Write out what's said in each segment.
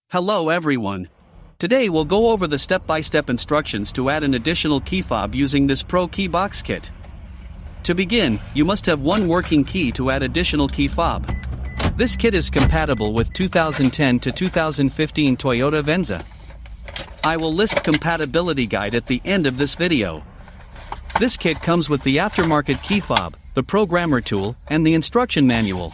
Hello everyone. Today we'll go over the step-by-step instructions to add an additional key fob using this ProKeyBox kit. To begin, you must have one working key to add additional key fob. This kit is compatible with 2010 to 2015 Toyota Venza. I will list compatibility guide at the end of this video. This kit comes with the aftermarket key fob, the programmer tool, and the instruction manual.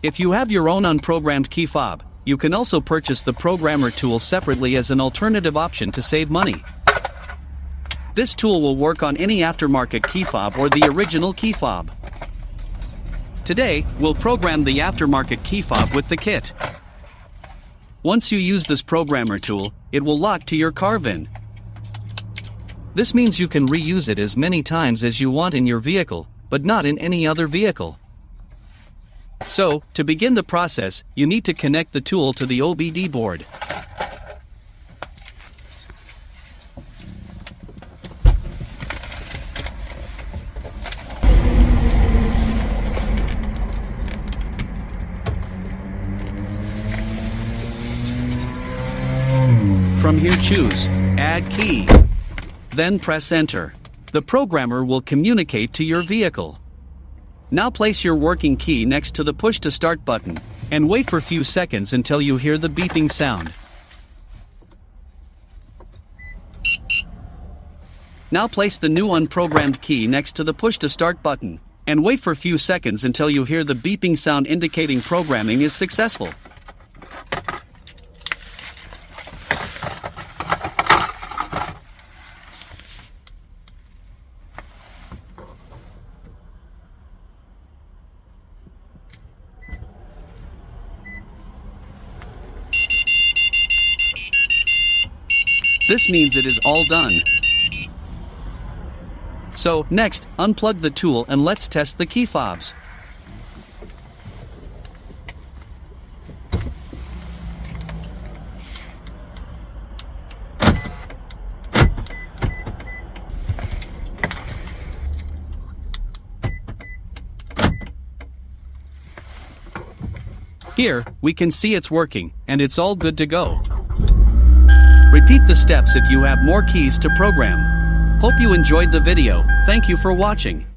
If you have your own unprogrammed key fob, you can also purchase the programmer tool separately as an alternative option to save money. This tool will work on any aftermarket key fob or the original key fob. Today, we'll program the aftermarket key fob with the kit. Once you use this programmer tool, it will lock to your car VIN. This means you can reuse it as many times as you want in your vehicle, but not in any other vehicle. So, to begin the process, you need to connect the tool to the OBD board. From here choose Add Key. Then press Enter. The programmer will communicate to your vehicle. Now place your working key next to the push to start button, and wait for a few seconds until you hear the beeping sound. Now place the new unprogrammed key next to the push to start button, and wait for a few seconds until you hear the beeping sound indicating programming is successful. This means it is all done. So, next, unplug the tool and let's test the key fobs. Here, we can see it's working, and it's all good to go. Repeat the steps if you have more keys to program. Hope you enjoyed the video. Thank you for watching.